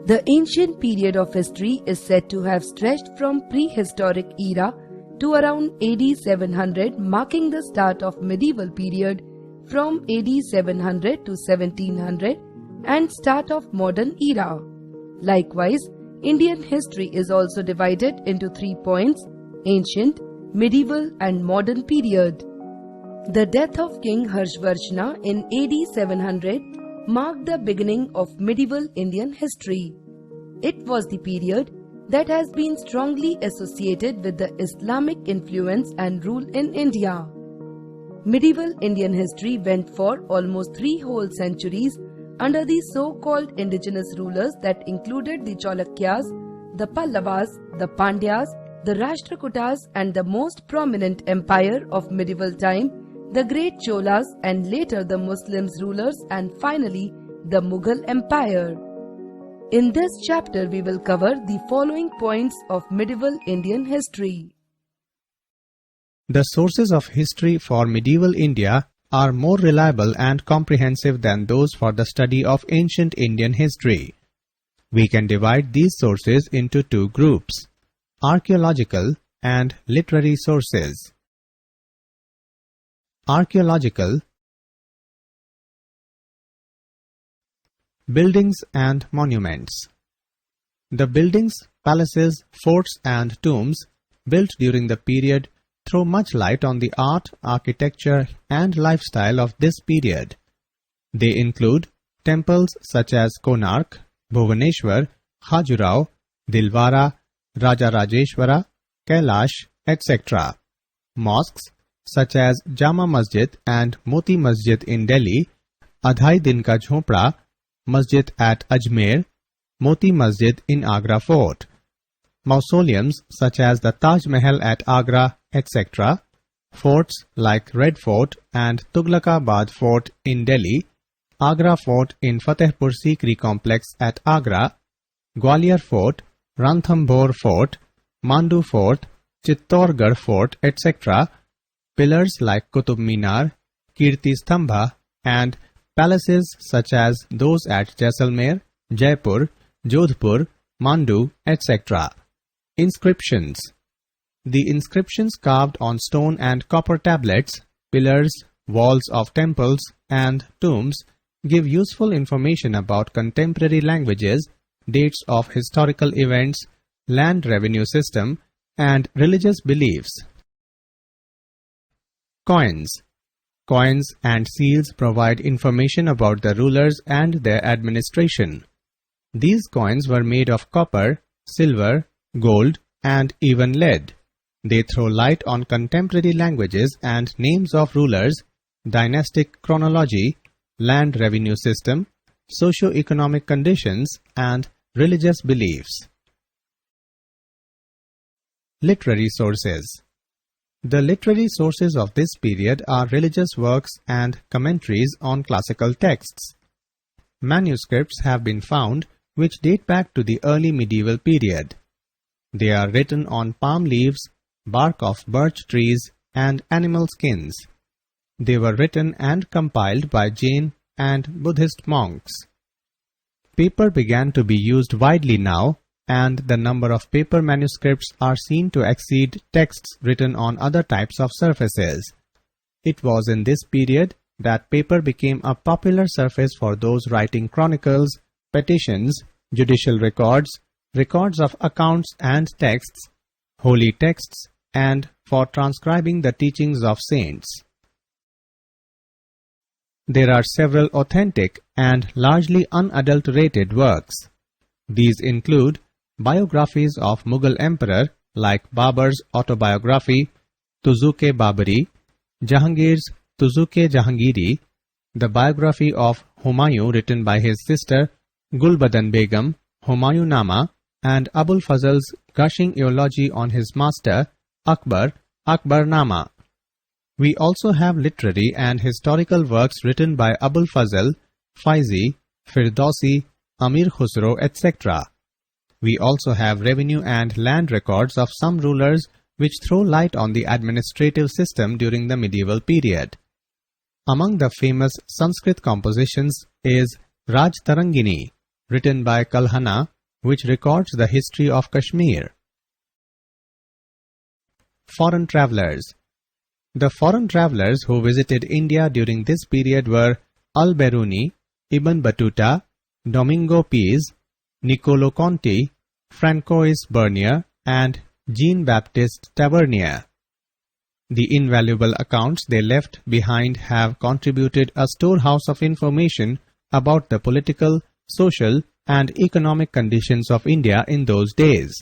The ancient period of history is said to have stretched from prehistoric era to around AD 700, marking the start of medieval period from AD 700 to 1700 and start of modern era. Likewise, Indian history is also divided into 3 points: ancient, medieval and modern period. The death of King Harshvarshana in AD 700 marked the beginning of medieval Indian history. It was the period that has been strongly associated with the Islamic influence and rule in India. Medieval Indian history went for almost 3 whole centuries under the so-called indigenous rulers that included the Chalukyas, the Pallavas, the Pandyas, the Rashtrakutas and the most prominent empire of medieval time, the great Cholas, and later the Muslims rulers, and finally the Mughal Empire. In this chapter we will cover the following points of medieval Indian history. The sources of history for medieval India are more reliable and comprehensive than those for the study of ancient Indian history. We can divide these sources into 2 groups: archaeological and literary sources. Archaeological. Buildings and monuments. The buildings, palaces, forts and tombs built during the period throw much light on the art, architecture and lifestyle of this period. They include temples such as Konark, Bhuvaneshwar, Khajuraho, Dilwara, Rajarajeshwara, Kailash, etc. Mosques such as Jama Masjid and Moti Masjid in Delhi, Adhai Din Ka Jhopda Masjid at Ajmer, Moti Masjid in Agra Fort. Mausoleums such as the Taj Mahal at Agra, etc. Forts like Red Fort and Tughlakabad Fort in Delhi, Agra Fort in Fatehpur Sikri complex at Agra, Gwalior Fort, Ranthambore Fort, Mandu Fort, Chittorgarh Fort, etc. Pillars like Qutub Minar, Kirti Stambha and palaces such as those at Jaisalmer, Jaipur, Jodhpur, Mandu, etc. Inscriptions. The inscriptions carved on stone and copper tablets, pillars, walls of temples and tombs give useful information about contemporary languages, dates of historical events, land revenue system and religious beliefs. Coins. Coins and seals provide information about the rulers and their administration. These coins were made of copper, silver, gold, and even lead. They throw light on contemporary languages and names of rulers, dynastic chronology, land revenue system, socio-economic conditions, and religious beliefs. Literary sources. The literary sources of this period are religious works and commentaries on classical texts. Manuscripts have been found which date back to the early medieval period. They are written on palm leaves, bark of birch trees, and animal skins. They were written and compiled by Jain and Buddhist monks. Paper began to be used widely now, and the number of paper manuscripts are seen to exceed texts written on other types of surfaces. It was in this period that paper became a popular surface for those writing chronicles, petitions, judicial records, records of accounts and texts, holy texts, and for transcribing the teachings of saints. There are several authentic and largely unadulterated works. These include biographies of Mughal emperor like Babur's autobiography, Tuzuk-e Babari, Jahangir's Tuzuk-e Jahangiri, the biography of Humayun written by his sister Gulbadan Begum, Humayunama, and Abul Fazl's gushing eulogy on his master Akbar, Akbarnama. We also have literary and historical works written by Abul Fazl, Faizi, Firdausi, Amir Khusro, etc. We also have revenue and land records of some rulers which throw light on the administrative system during the medieval period. Among the famous Sanskrit compositions is Raj Tarangini, written by Kalhana, which records the history of Kashmir. Foreign travelers. The foreign travelers who visited India during this period were Al-Biruni, Ibn Battuta, Domingo Pease, Niccolo Conti, Francois Bernier, and Jean-Baptiste Tavernier. The invaluable accounts they left behind have contributed a storehouse of information about the political, social, and economic conditions of India in those days.